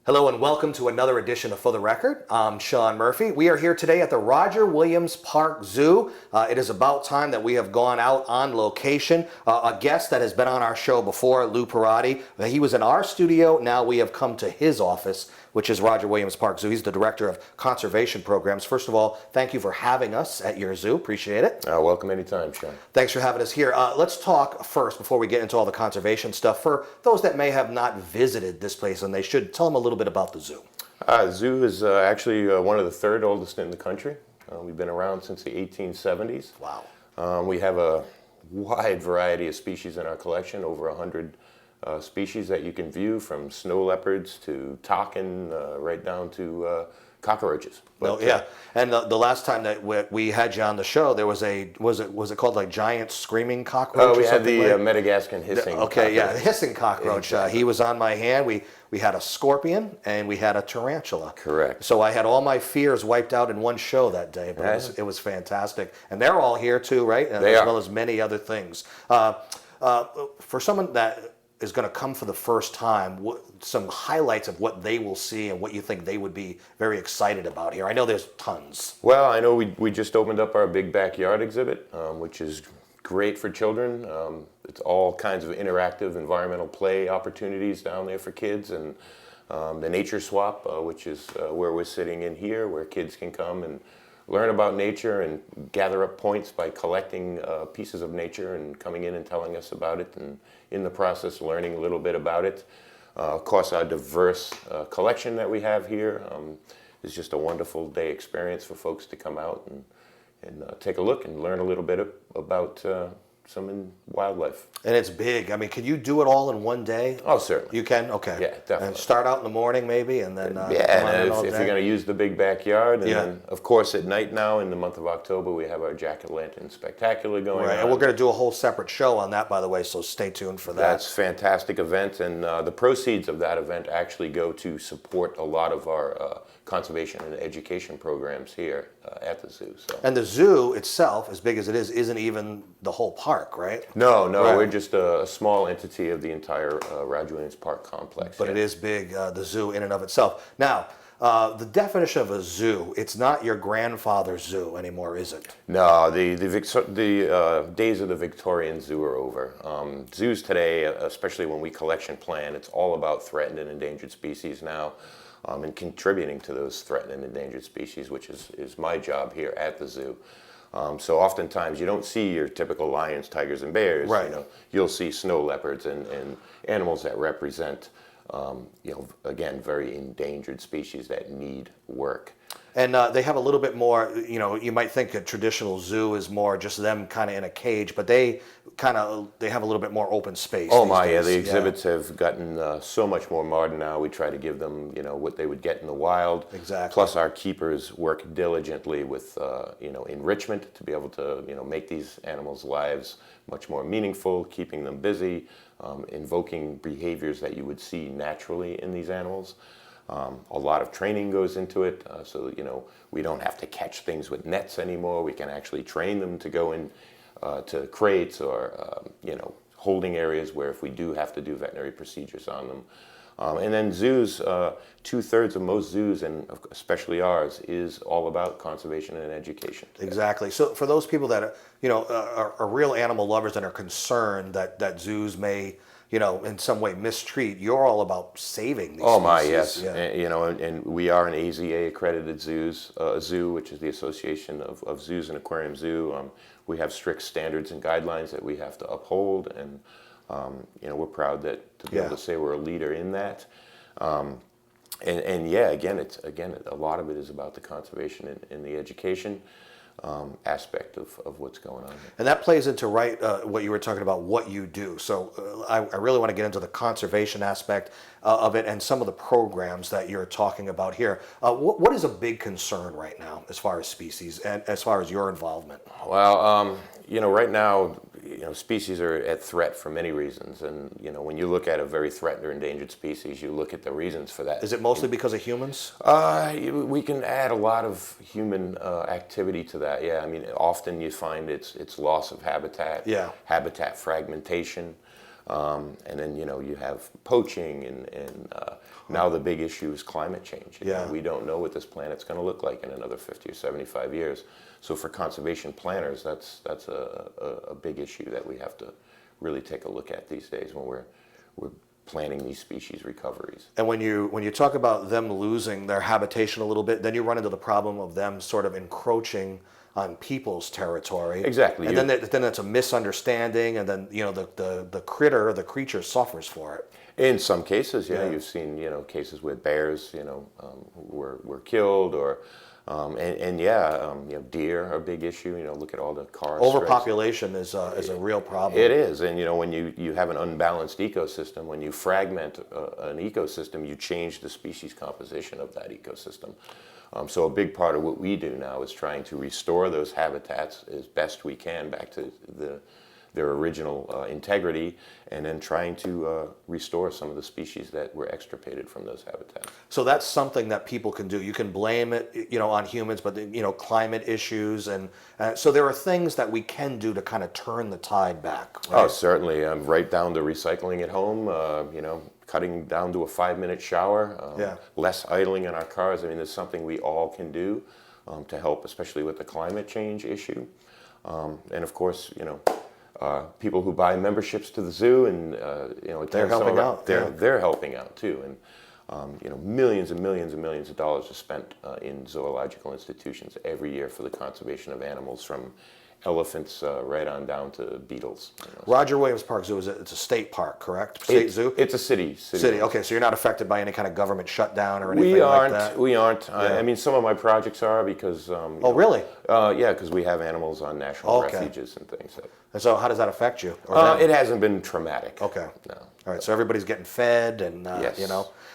Hello and welcome to another edition of For the Record. I'm Sean Murphy. We are here today at the Roger Williams Park Zoo. It is about time that we have gone out on location. A guest that has been on our show before, Lou Perotti, he was in our studio. Now we have come to his office, which is Roger Williams Park Zoo. He's the Director of Conservation Programs. First of all, thank you for having us at your zoo. Appreciate it. Welcome anytime, Sean. Thanks for having us here. Let's talk first, before we get into all the conservation stuff, for those that may have not visited this place, and they should, tell them a little bit about the zoo. The zoo is actually one of the third oldest in the country. We've been around since the 1870s. Wow. We have a wide variety of species in our collection, over 100 species that you can view, from snow leopards to takin, right down to cockroaches. But, yeah, and the last time that we had you on the show, there was was it called like giant screaming cockroach? Oh, we had the like? Madagascan hissing. Okay, yeah, the hissing cockroach. Exactly. He was on my hand. We had a scorpion and we had a tarantula. Correct. So I had all my fears wiped out in one show that day, but it was fantastic. And they're all here too, right? They as are. well as many other things. For someone that is going to come for the first time, some highlights of what they will see and what you think they would be very excited about here. I know there's tons. Well, I know we just opened up our big backyard exhibit, which is great for children. It's all kinds of interactive environmental play opportunities down there for kids, and the Nature Swap, which is where we're sitting in here, where kids can come and learn about nature and gather up points by collecting pieces of nature and coming in and telling us about it, and in the process learning a little bit about it. Of course, our diverse collection that we have here is just a wonderful day experience for folks to come out and take a look and learn a little bit about some wildlife. And it's big. I mean, can you do it all in one day? Oh, certainly. You can? Okay. Yeah, definitely. And start out in the morning maybe, and then And all if day? you're going to use the big backyard, and Yeah. then of course at night now in the month of October we have our Jack-o'-lantern spectacular going Right, on. and we're going to do a whole separate show on that, by the way, so stay tuned for that. That's a fantastic event, and the proceeds of that event actually go to support a lot of our conservation and education programs here at the zoo. So. And the zoo itself, as big as it is, isn't even the whole park, right? No, Right. we're just a small entity of the entire Roger Williams Park complex. But yeah. it is big, the zoo in and of itself. Now, the definition of a zoo, it's not your grandfather's zoo anymore, is it? No, the days of the Victorian Zoo are over. Zoos today, especially when we collection plan, it's all about threatened and endangered species now, and contributing to those threatened and endangered species, which is my job here at the zoo. So oftentimes you don't see your typical lions, tigers, and bears. Right. You know, you'll see snow leopards and animals that represent, again, very endangered species that need work. And they have a little bit more, you might think a traditional zoo is more just them kind of in a cage, but they have a little bit more open space. Oh these my, yeah, days. the exhibits have gotten so much more modern now. We try to give them, what they would get in the wild. Exactly. Plus our keepers work diligently with, enrichment to be able to, make these animals' lives much more meaningful, keeping them busy, invoking behaviors that you would see naturally in these animals. A lot of training goes into it, so we don't have to catch things with nets anymore. We can actually train them to go in to crates or holding areas where if we do have to do veterinary procedures on them. And then zoos, 2/3 of most zoos, and especially ours, is all about conservation and education. Exactly. So for those people that are real animal lovers and are concerned that zoos may in some way mistreat, you're all about saving these Oh my, species. yes. Yeah. And we are an AZA accredited zoo, which is the Association of Zoos and Aquarium Zoo. We have strict standards and guidelines that we have to uphold, and we're proud to be able to say we're a leader in that. And yeah, again, a lot of it is about the conservation and the education aspect of what's going on. And that plays into what you were talking about, what you do. So I really want to get into the conservation aspect of it and some of the programs that you're talking about here. What is a big concern right now as far as species and as far as your involvement? Well, right now, species are at threat for many reasons, and when you look at a very threatened or endangered species, you look at the reasons for that. Is it mostly because of humans? We can add a lot of human activity to that. Yeah, I mean, often you find it's loss of habitat, Yeah. habitat fragmentation. And then, you have poaching and now the big issue is climate change. We don't know what this planet's going to look like in another 50 or 75 years. So for conservation planners, that's a big issue that we have to really take a look at these days when we're planning these species recoveries. And when you talk about them losing their habitation a little bit, then you run into the problem of them sort of encroaching on people's territory. Exactly. And then it's a misunderstanding, and then the creature suffers for it. In some cases, you've seen cases where bears were killed, or deer are a big issue. Look at all the car Overpopulation is a real problem. It is, and when you have an unbalanced ecosystem, when you fragment an ecosystem, you change the species composition of that ecosystem. So a big part of what we do now is trying to restore those habitats as best we can back to their original integrity, and then trying to restore some of the species that were extirpated from those habitats. So that's something that people can do. You can blame it, on humans, but climate issues, and so there are things that we can do to kind of turn the tide back. Right? Oh, certainly. Right down to recycling at home. Cutting down to a 5-minute shower. Less idling in our cars. I mean, there's something we all can do to help, especially with the climate change issue. And of course, people who buy memberships to the zoo, and they're helping out. They're helping out too, and millions and millions and millions of dollars are spent in zoological institutions every year for the conservation of animals, from elephants right on down to beetles. Roger Williams Park Zoo it's a state park, correct? State zoo. It's a city. Okay, so you're not affected by any kind of government shutdown or anything like that. We aren't. I mean, some of my projects are because. Really? Yeah, because we have animals on national refuges and things. And so, how does that affect you? It hasn't been traumatic. Okay. No. All right. So everybody's getting fed, and yes.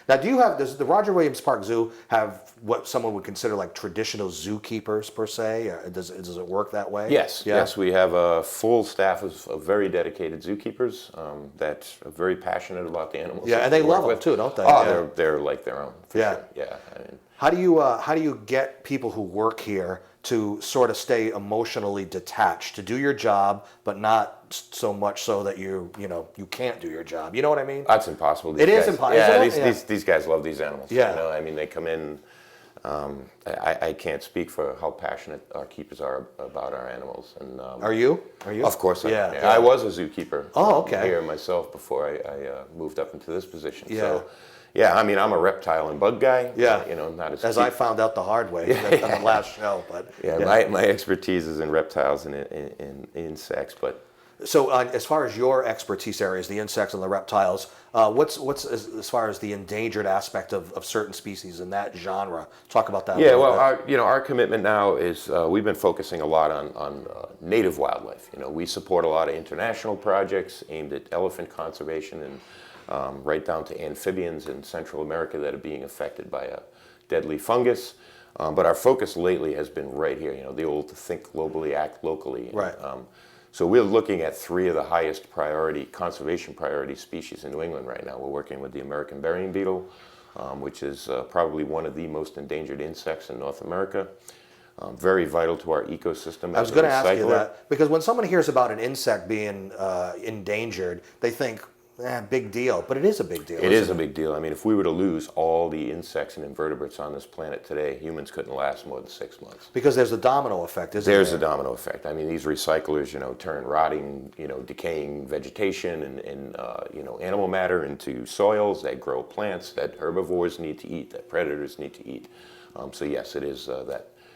Now, does the Roger Williams Park Zoo have what someone would consider like traditional zookeepers per se? Does it work that way? Yes. Yeah. Yes, we have a full staff of very dedicated zookeepers that are very passionate about the animals. Yeah, and they love them too, don't they? Oh, they're like their own. For sure. Yeah. I mean, how do you get people who work here to sort of stay emotionally detached, to do your job, but not so much so that you can't do your job? You know what I mean? That's impossible. It is impossible. Yeah, these guys love these animals. Yeah. I mean, they come in. I can't speak for how passionate our keepers are about our animals. And Are you? Of course I am. Yeah. I was a zookeeper. Oh, okay. Here myself before I moved up into this position. Yeah. So, yeah, I mean, I'm a reptile and bug guy. Yeah. Not as I found out the hard way on the last show. But my expertise is in reptiles and in insects, but. So as far as your expertise areas, the insects and the reptiles, what's as far as the endangered aspect of certain species in that genre? Talk about that. Yeah, well, our commitment now is we've been focusing a lot on native wildlife. We support a lot of international projects aimed at elephant conservation, and right down to amphibians in Central America that are being affected by a deadly fungus. But our focus lately has been right here. The old think globally, act locally. Right. So we're looking at 3 of the highest conservation priority species in New England right now. We're working with the American burying beetle, which is probably one of the most endangered insects in North America. Very vital to our ecosystem. I was going to ask you that, because when someone hears about an insect being endangered, they think, big deal. But it is a big deal. It is a big deal. I mean, if we were to lose all the insects and invertebrates on this planet today, humans couldn't last more than 6 months. Because there's a domino effect, isn't there? There's a domino effect. I mean, these recyclers, turn rotting, decaying vegetation and animal matter into soils that grow plants that herbivores need to eat, that predators need to eat. So yes, it is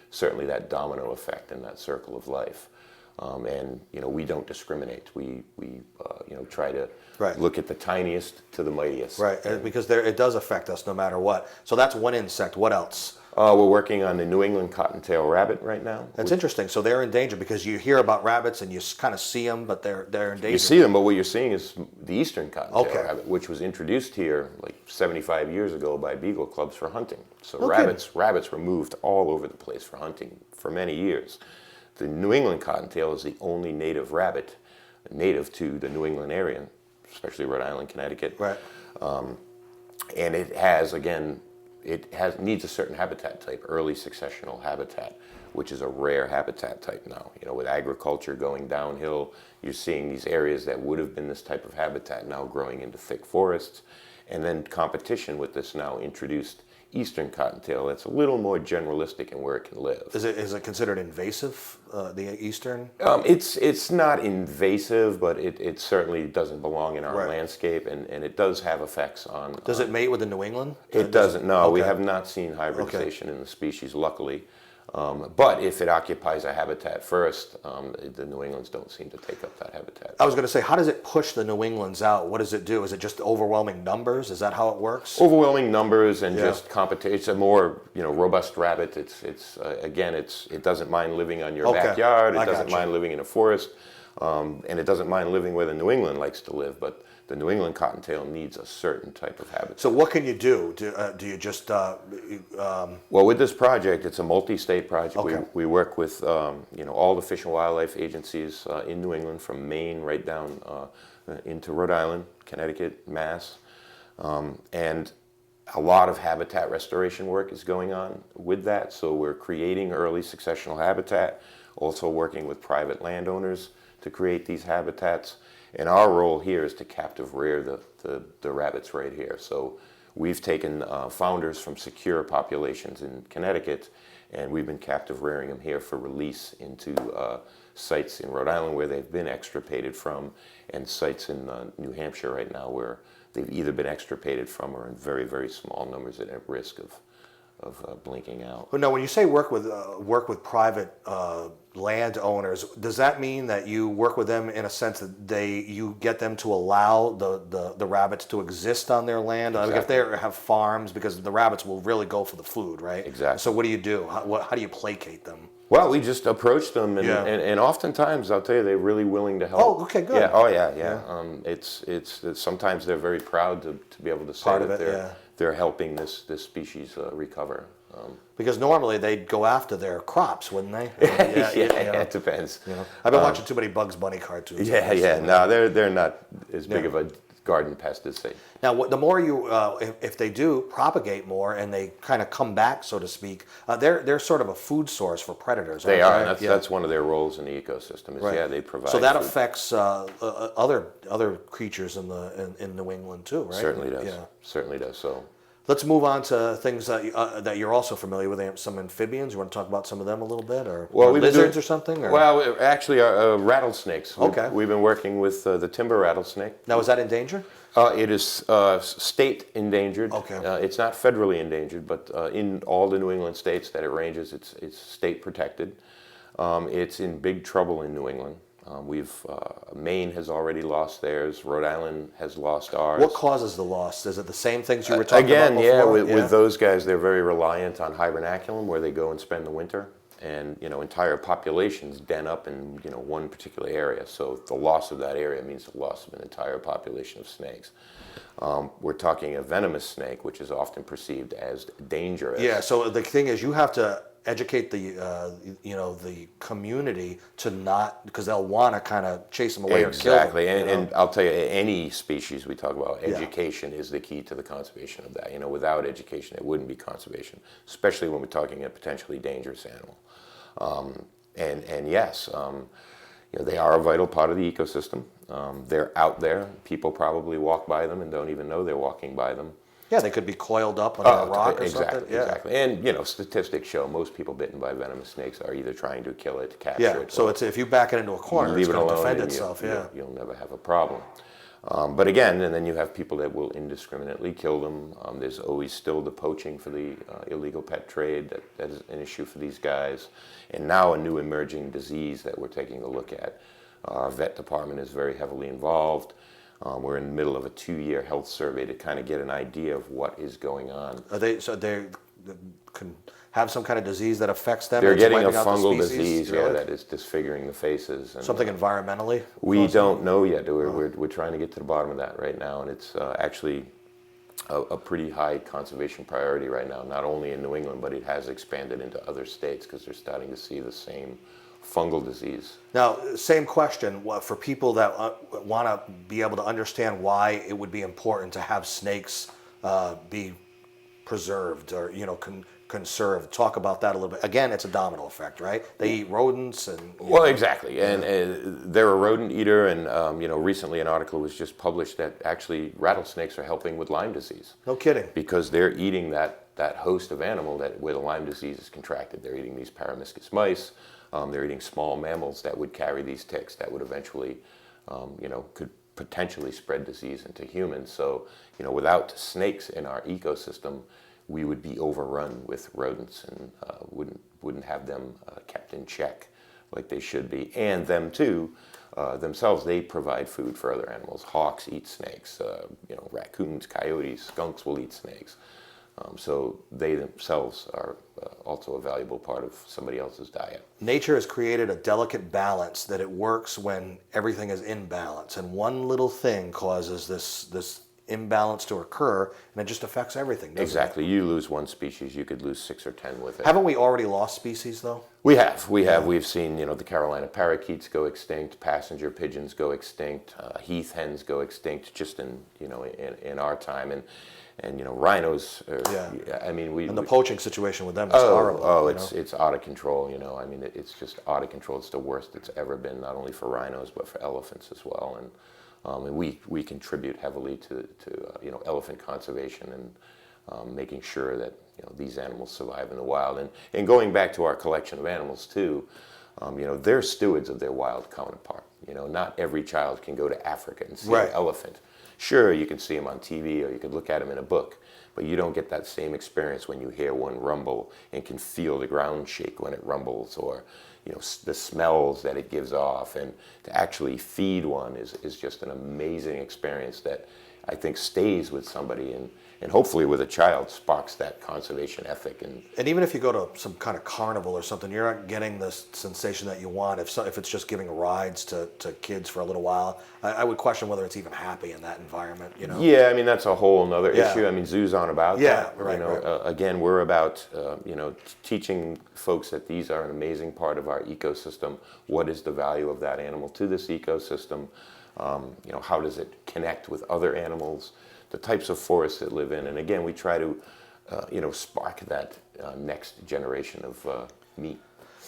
certainly that domino effect and that circle of life. And we don't discriminate. We try to look at the tiniest to the mightiest. Right, because it does affect us no matter what. So that's one insect. What else? We're working on the New England cottontail rabbit right now. That's interesting. So they're in danger, because you hear about rabbits and you kind of see them, but they're in danger. You see them, but what you're seeing is the eastern cottontail rabbit, which was introduced here like 75 years ago by beagle clubs for hunting. So rabbits were moved all over the place for hunting for many years. The New England cottontail is the only native rabbit native to the New England area, especially Rhode Island, Connecticut. Right. And it needs a certain habitat type, early successional habitat, which is a rare habitat type now. With agriculture going downhill, you're seeing these areas that would have been this type of habitat now growing into thick forests. And then competition with this now introduced eastern cottontail that's a little more generalistic in where it can live. Is it considered invasive, the eastern? It's not invasive, but it certainly doesn't belong in our landscape, and it does have effects on... Does it mate with the New England? It doesn't, no. Okay. We have not seen hybridization in the species, luckily. But if it occupies a habitat first, the New Englands don't seem to take up that habitat. I was going to say, how does it push the New Englands out? What does it do? Is it just overwhelming numbers? Is that how it works? Overwhelming numbers and just competition. It's a more robust rabbit. It doesn't mind living on your backyard. It doesn't mind living in a forest, and it doesn't mind living where the New England likes to live. But the New England cottontail needs a certain type of habitat. So what can you do? Do you just... Well, with this project, it's a multi-state project. Okay. We work with all the Fish and Wildlife agencies in New England, from Maine right down into Rhode Island, Connecticut, Mass. And a lot of habitat restoration work is going on with that. So we're creating early successional habitat, also working with private landowners to create these habitats. And our role here is to captive rear the rabbits right here. So we've taken founders from secure populations in Connecticut, and we've been captive rearing them here for release into sites in Rhode Island where they've been extirpated from, and sites in New Hampshire right now where they've either been extirpated from or in very, very small numbers and at risk of blinking out. Well, no, when you say work with private landowners, does that mean that you work with them in a sense that you get them to allow the rabbits to exist on their land? Exactly. Like if they have farms, because the rabbits will really go for the food, right? Exactly. So what do you do? How do you placate them? Well, we just approach them, and oftentimes, I'll tell you, they're really willing to help. Oh, okay, good. Yeah, oh yeah. It's sometimes they're very proud to be able to say that they're helping this species recover. Because normally they'd go after their crops, wouldn't they? It depends. I've been watching too many Bugs Bunny cartoons. No, they're not as big of a garden pest as they. Now, the more you, if they do propagate more and they kind of come back, so to speak, they're sort of a food source for predators. They are, and that's one of their roles in the ecosystem. Is they provide. So that food. Affects other creatures in New England too, right? Certainly does. Certainly does. So. Let's move on to things that you're also familiar with. Some amphibians. You want to talk about some of them a little bit, or lizards or something? Or? Well, actually, rattlesnakes. We've been working with the timber rattlesnake. Now, is that endangered? It is state endangered. Okay. It's not federally endangered, but in all the New England states that it ranges, it's state protected. It's in big trouble in New England. Maine has already lost theirs. Rhode Island has lost ours. What causes the loss? Is it the same things you were talking about before? With those guys, they're very reliant on hibernaculum, where they go and spend the winter, and entire populations den up in one particular area. So the loss of that area means the loss of an entire population of snakes. We're talking a venomous snake, which is often perceived as dangerous. Yeah. So the thing is, you have to educate the the community to not, because they'll want to kind of chase them away or kill them. Exactly, and I'll tell you, any species we talk about, education is the key to the conservation of that. Without education, it wouldn't be conservation, especially when we're talking a potentially dangerous animal. And yes, they are a vital part of the ecosystem. They're out there. People probably walk by them and don't even know they're walking by them. Yeah, they could be coiled up on a rock or something. Yeah. Exactly. And, statistics show most people bitten by venomous snakes are either trying to kill it, capture it. So if you back it into a corner, it's going to defend itself. You'll never have a problem. But again, and then you have people that will indiscriminately kill them. There's always still the poaching for the illegal pet trade. That is an issue for these guys. And now a new emerging disease that we're taking a look at. Our vet department is very heavily involved. We're in the middle of a 2-year health survey to kind of get an idea of what is going on. They can have some kind of disease that affects them? They're getting a fungal disease, that is disfiguring the faces. And something environmentally? We don't know yet. We're trying to get to the bottom of that right now, and it's actually a pretty high conservation priority right now, not only in New England, but it has expanded into other states because they're starting to see the same fungal disease. Now, same question for people that want to be able to understand why it would be important to have snakes be preserved or conserve. Talk about that a little bit. Again, it's a domino effect, right? They eat rodents and... Well, exactly. And they're a rodent eater, and recently an article was just published that actually rattlesnakes are helping with Lyme disease. No kidding. Because they're eating that host of animal where the Lyme disease is contracted. They're eating these paramyscus mice. They're eating small mammals that would carry these ticks that would eventually, could potentially spread disease into humans. So, without snakes in our ecosystem, we would be overrun with rodents and wouldn't have them kept in check like they should be. And them too, themselves, they provide food for other animals. Hawks eat snakes. Raccoons, coyotes, skunks will eat snakes. So they themselves are also a valuable part of somebody else's diet. Nature has created a delicate balance that it works when everything is in balance, and one little thing causes this imbalance to occur, and it just affects everything, doesn't Exactly. You lose one species, you could lose 6 or 10 with it. Haven't we already lost species, though? We have. We've seen, the Carolina parakeets go extinct, passenger pigeons go extinct, heath hens go extinct just in our time, and rhinos. And the poaching situation with them is horrible. It's out of control. It's just out of control. It's the worst it's ever been, not only for rhinos but for elephants as well. And we contribute heavily to elephant conservation and making sure that these animals survive in the wild. And going back to our collection of animals too, they're stewards of their wild counterpart. Not every child can go to Africa and see an elephant. Sure, you can see them on TV or you could look at them in a book, but you don't get that same experience when you hear one rumble and can feel the ground shake when it rumbles, or the smells that it gives off. And to actually feed one is just an amazing experience that I think stays with somebody and hopefully with a child sparks that conservation ethic. And even if you go to some kind of carnival or something, you're not getting the sensation that you want if it's just giving rides to kids for a little while. I would question whether it's even happy in that environment. Yeah, that's a whole other issue. Zoos aren't about that. Right. Again, we're about teaching folks that these are an amazing part of our ecosystem. What is the value of that animal to this ecosystem? How does it connect with other animals? The types of forests that live in, and again, we try to, spark that next generation of meat.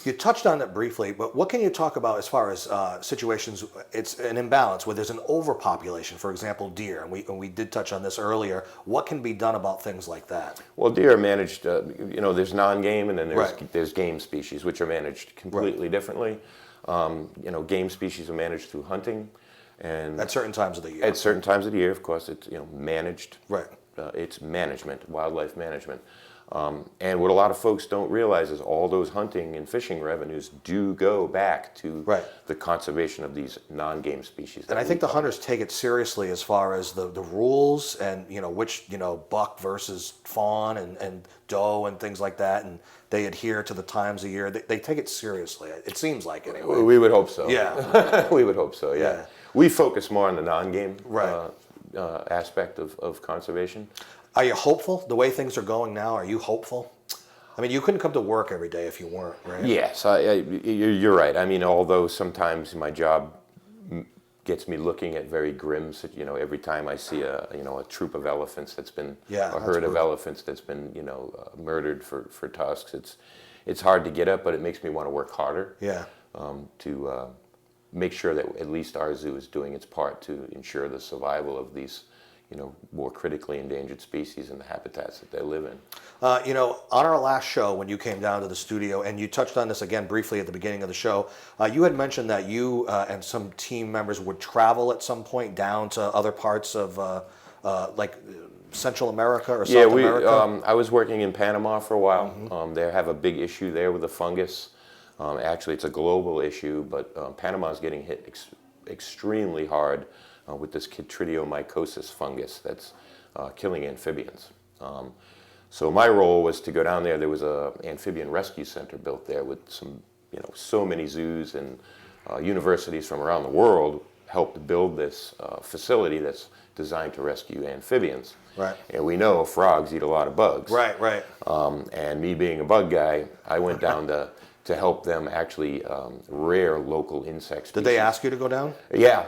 You touched on it briefly, but what can you talk about as far as situations? It's an imbalance where there's an overpopulation, for example, deer, and we did touch on this earlier. What can be done about things like that? Well, deer are managed. There's non-game, and then there's game species, which are managed completely differently. Game species are managed through hunting. And at certain times of the year. At certain times of the year, of course, it's managed. Right. It's management, wildlife management. And what a lot of folks don't realize is all those hunting and fishing revenues do go back to the conservation of these non-game species. And I think the hunters take it seriously as far as the rules and which buck versus fawn and doe and things like that, and they adhere to the times of year. They take it seriously. It seems like anyway. We would hope so. Yeah. We would hope so. Yeah. We focus more on the non-game aspect of conservation. Are you hopeful the way things are going now? Are you hopeful? You couldn't come to work every day if you weren't, right? Yes, you're right. Although sometimes my job gets me looking at very grim, every time I see a troop of elephants that's been, a herd of elephants that's been, murdered for tusks. It's hard to get up, but it makes me want to work harder. Yeah. To make sure that at least our zoo is doing its part to ensure the survival of these, more critically endangered species and the habitats that they live in. On our last show, when you came down to the studio, and you touched on this again briefly at the beginning of the show, you had mentioned that you and some team members would travel at some point down to other parts of like Central America or South America? I was working in Panama for a while. Mm-hmm. They have a big issue there with the fungus. Actually, it's a global issue, but Panama is getting hit extremely hard with this chytridiomycosis fungus that's killing amphibians. So my role was to go down there. There was an amphibian rescue center built there with so many zoos and universities from around the world helped build this facility that's designed to rescue amphibians. Right. And we know frogs eat a lot of bugs. Right. And me being a bug guy, I went down to help them actually rear local insect species. Did they ask you to go down? Yeah.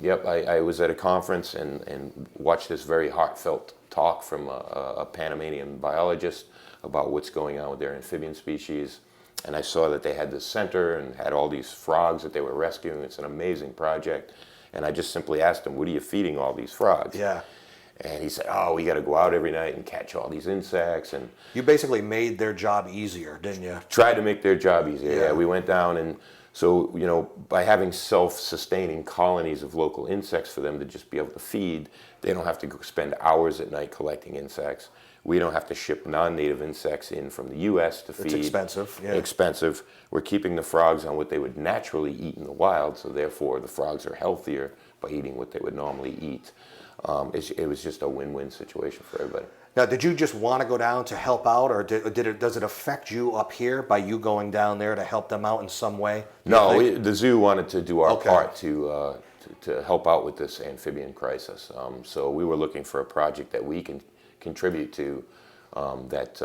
Yep. I was at a conference and watched this very heartfelt talk from a Panamanian biologist about what's going on with their amphibian species. And I saw that they had this center and had all these frogs that they were rescuing. It's an amazing project. And I just simply asked him, what are you feeding all these frogs? Yeah. And he said, oh, we got to go out every night and catch all these insects. And You basically made their job easier, didn't you? tried to make their job easier. Yeah. Yeah, we went down, and so, you know, by having self-sustaining colonies of local insects for them to just be able to feed, they don't have to go spend hours at night collecting insects. We don't have to ship non-native insects in from the U.S. to feed. It's expensive. Yeah. Expensive. We're keeping the frogs on what they would naturally eat in the wild, so therefore the frogs are healthier by eating what they would normally eat. It was just a win-win situation for everybody. Now, did you just want to go down to help out, or does it affect you up here by you going down there to help them out in some way? No, the zoo wanted to do our Okay. part to help out with this amphibian crisis. So we were looking for a project that we can contribute to that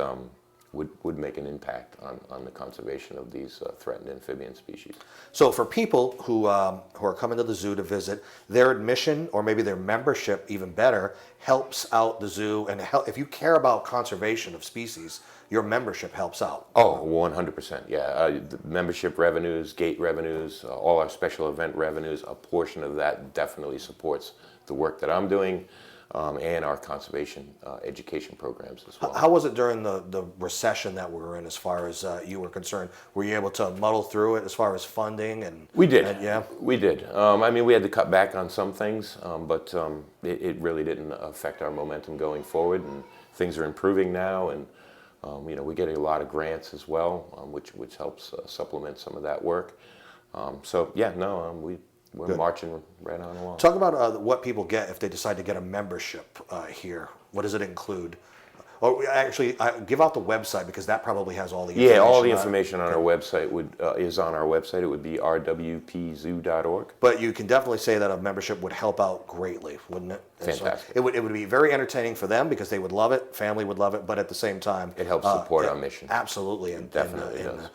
would make an impact on the conservation of these threatened amphibian species. So for people who are coming to the zoo to visit, their admission, or maybe their membership, even better, helps out the zoo. And if you care about conservation of species, your membership helps out. Oh, 100%. Yeah, the membership revenues, gate revenues, all our special event revenues, a portion of that definitely supports the work that I'm doing. And our conservation education programs as well. How was it during the recession that we were in, as far as you were concerned? Were you able to muddle through it as far as funding? And We did. Yeah. We did. I mean, we had to cut back on some things, but it really didn't affect our momentum going forward. And things are improving now, and you know, we get a lot of grants as well, which helps supplement some of that work. So yeah, no, we're Good. marching right on along. Talk about what people get if they decide to get a membership here. What does it include? Or actually, give out the website, because that probably has all the information. Yeah, all the on it. information on our website is on our website. It would be rwpzoo.org. But you can definitely say that a membership would help out greatly, wouldn't it? And so Fantastic. it would be very entertaining for them, because they would love it, family would love it, but at the same time, It helps support our mission. Absolutely. And Definitely does.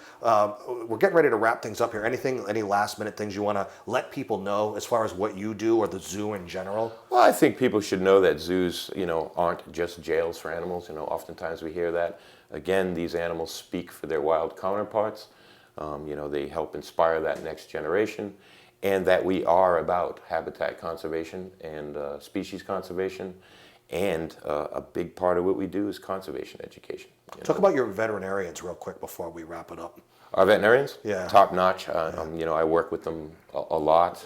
we're getting ready to wrap things up here. Any last minute things you want to let people know as far as what you do, or the zoo in general? Well, I think people should know that zoos, you know, aren't just jails for animals. You know, oftentimes we hear that. Again, these animals speak for their wild counterparts. You know, they help inspire that next generation, and that we are about habitat conservation and species conservation. And a big part of what we do is conservation education. Talk about your veterinarians real quick before we wrap it up. Our veterinarians, Yeah. top notch. You know, I work with them a lot.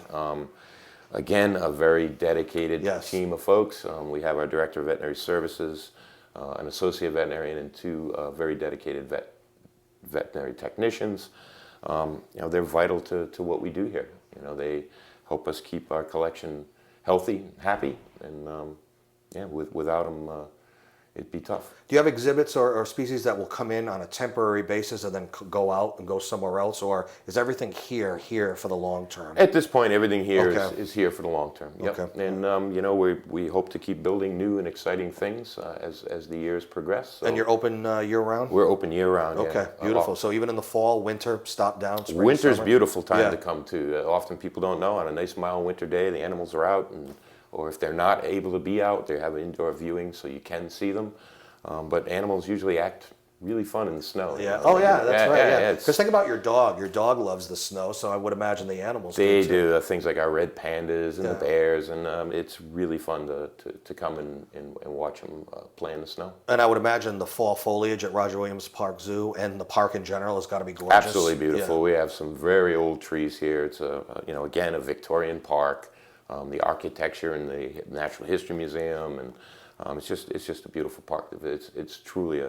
Again, a very dedicated Yes. team of folks. We have our director of veterinary services, an associate veterinarian, and two very dedicated veterinary technicians. You know, they're vital to what we do here. You know, they help us keep our collection healthy, happy, and yeah, without them, it'd be tough. Do you have exhibits or species that will come in on a temporary basis and then go out and go somewhere else, or is everything here for the long term? At this point, everything here Okay. is here for the long term. Yep. Okay. And you know, we hope to keep building new and exciting things as the years progress. So And you're open year round? we're open year round. Okay, yeah. beautiful. So even in the fall, winter, stop down, spring, Winter's summer? beautiful time Yeah. to come to. Often people don't know, on a nice mild winter day, the animals are out, or if they're not able to be out, they have indoor viewing so you can see them. But animals usually act really fun in the snow. Yeah. Oh, yeah, that's right. Yeah. it's- Because think about your dog. Your dog loves the snow, so I would imagine the animals They too. do things like our red pandas and Yeah. the bears, and it's really fun to come and watch them play in the snow. And I would imagine the fall foliage at Roger Williams Park Zoo and the park in general has got to be gorgeous. Absolutely beautiful. Yeah. We have some very old trees here. It's you know, again, a Victorian park. The architecture and the Natural History Museum, and it's just a beautiful park. It's truly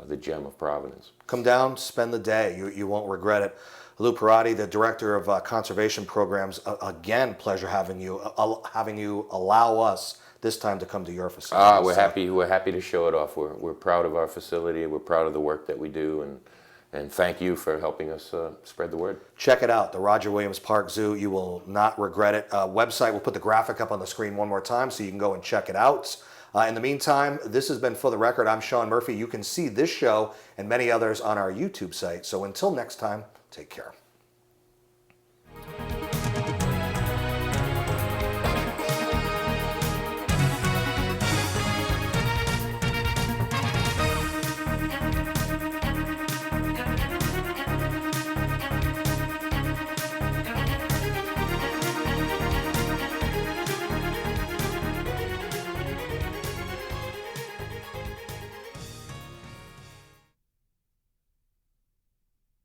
the gem of Providence. Come down, spend the day. You won't regret it. Lou Perotti, the director of conservation programs. Again, pleasure having you allow us this time to come to your facility. We're So- happy. We're happy to show it off. We're proud of our facility. We're proud of the work that we do, and thank you for helping us spread the word. Check it out, the Roger Williams Park Zoo. You will not regret it. Website, we'll put the graphic up on the screen one more time so you can go and check it out. In the meantime, this has been For the Record. I'm Sean Murphy. You can see this show and many others on our YouTube site. So until next time, take care.